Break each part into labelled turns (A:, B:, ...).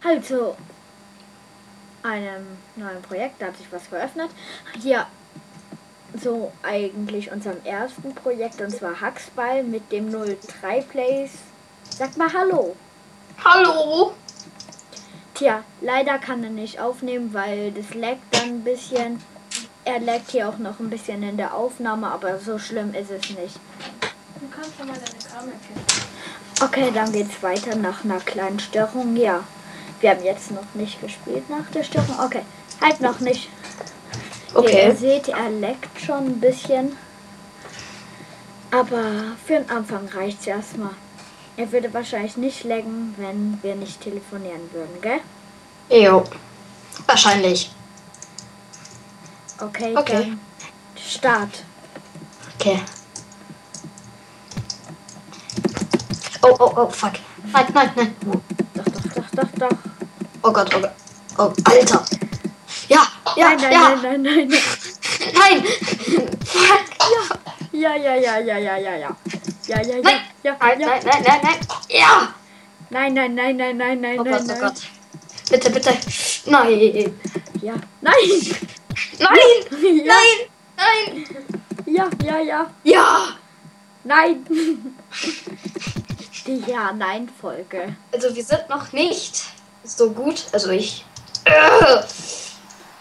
A: halt zu einem neuen Projekt, da hat sich was geöffnet. Hier so eigentlich unserem ersten Projekt, und zwar Hacksball mit dem 03 Plays. Sag mal Hallo.
B: Hallo.
A: Tja, leider kann er nicht aufnehmen, weil das laggt dann ein bisschen. Er laggt hier auch noch ein bisschen in der Aufnahme, aber so schlimm ist es nicht.
B: Du kannst ja mal deine Kamera kennen.
A: Okay, dann geht's weiter nach einer kleinen Störung. Ja, wir haben jetzt noch nicht gespielt nach der Störung. Okay, halt noch nicht.
B: Okay.
A: Hier, ihr seht, er leckt schon ein bisschen. Aber für den Anfang reicht's erstmal. Er würde wahrscheinlich nicht laggen, wenn wir nicht telefonieren würden, gell?
B: Jo. Wahrscheinlich.
A: Okay,
B: Okay.
A: dann Start.
B: Okay. Oh, fuck. Nein.
A: Doch.
B: Oh Gott. Oh, Alter. Ja.
A: Nein.
B: Nein. Fuck.
A: Ja.
B: Nein.
A: Ja.
B: Nein. Ja.
A: Nein.
B: Oh Gott. Bitte. Nein.
A: Ja. Nein. Ja.
B: Nein.
A: Ja.
B: Ja.
A: Nein. Die Ja-Nein-Folge.
B: Also wir sind noch nicht so gut. Also ich.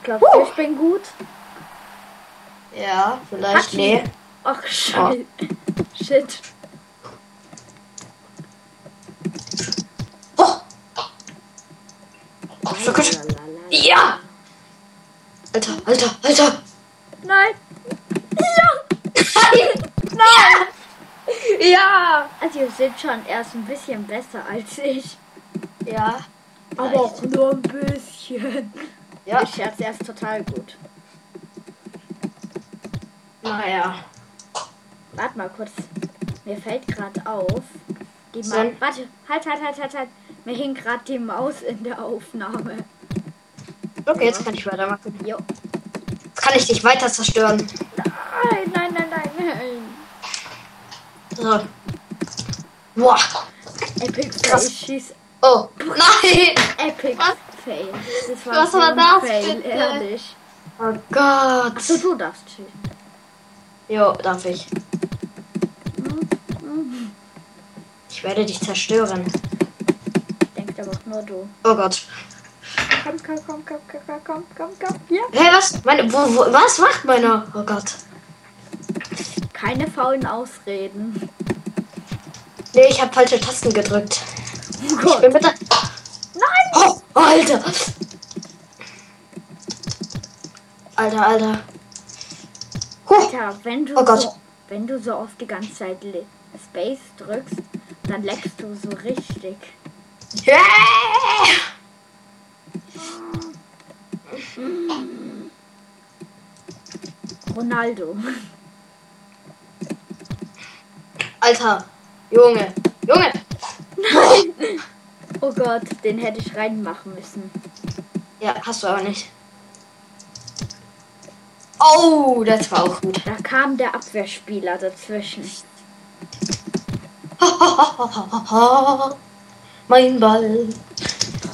A: Glaubst du, ich bin gut?
B: Ja, vielleicht.
A: Hatschi.
B: Nee.
A: Ach, Scheiße. Shit.
B: Oh. So gut. Ja. Alter.
A: Nein.
B: Nein. Ja.
A: Also ihr seht schon, er ist ein bisschen besser als ich.
B: Ja.
A: Aber auch nur ein bisschen.
B: Ja.
A: Ich scherze, er ist total gut.
B: Naja.
A: Warte mal kurz. Mir fällt gerade auf. Die
B: So.
A: Warte. Halt. Mir hing gerade die Maus in der Aufnahme.
B: Okay, jetzt kann ich weitermachen.
A: Jo.
B: Jetzt kann ich dich weiter zerstören.
A: Nein.
B: So. Boah.
A: Epic Fail.
B: Krass.
A: Schieß.
B: Oh. Nein.
A: Epic
B: Was?
A: Fail. Das war
B: Was
A: so
B: war
A: ein
B: das
A: Fail,
B: bitte?
A: ehrlich.
B: Oh Gott.
A: Achso, du darfst schießen.
B: Jo, darf ich. Ich werde dich zerstören.
A: Denkt aber auch nur du.
B: Oh Gott.
A: Komm. Ja.
B: Hey, was? Was macht meiner? Oh Gott.
A: Keine faulen Ausreden.
B: Nee, ich habe falsche Tasten gedrückt.
A: Oh
B: Ich
A: Gott.
B: bin bitte.
A: Nein!
B: Oh, Alter. Alter.
A: Alter, wenn du,
B: Oh Gott.
A: wenn du so oft die ganze Zeit Space drückst, dann leckst du so richtig.
B: Yeah!
A: Ronaldo.
B: Alter. Junge.
A: Oh Gott, den hätte ich reinmachen müssen.
B: Ja, hast du aber nicht. Oh, das war auch gut.
A: Da kam der Abwehrspieler dazwischen.
B: Mein Ball.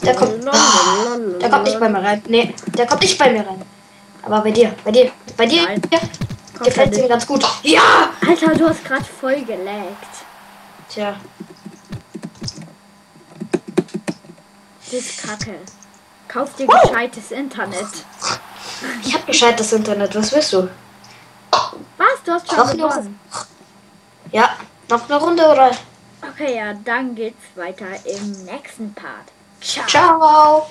B: Der kommt nicht bei mir rein. Nee, der kommt nicht bei mir rein. Aber bei dir.
A: Nein.
B: Gefällt ihm ganz gut. Ja!
A: Alter, du hast gerade voll gelaggt.
B: Tja.
A: Das ist Kacke. Kauf dir gescheites Internet.
B: Ich hab gescheites Internet. Was willst du?
A: Was? Du hast schon
B: Noch
A: gewonnen.
B: Ja, noch eine Runde oder?
A: Okay, ja, dann geht's weiter im nächsten Part. Ciao.
B: Ciao.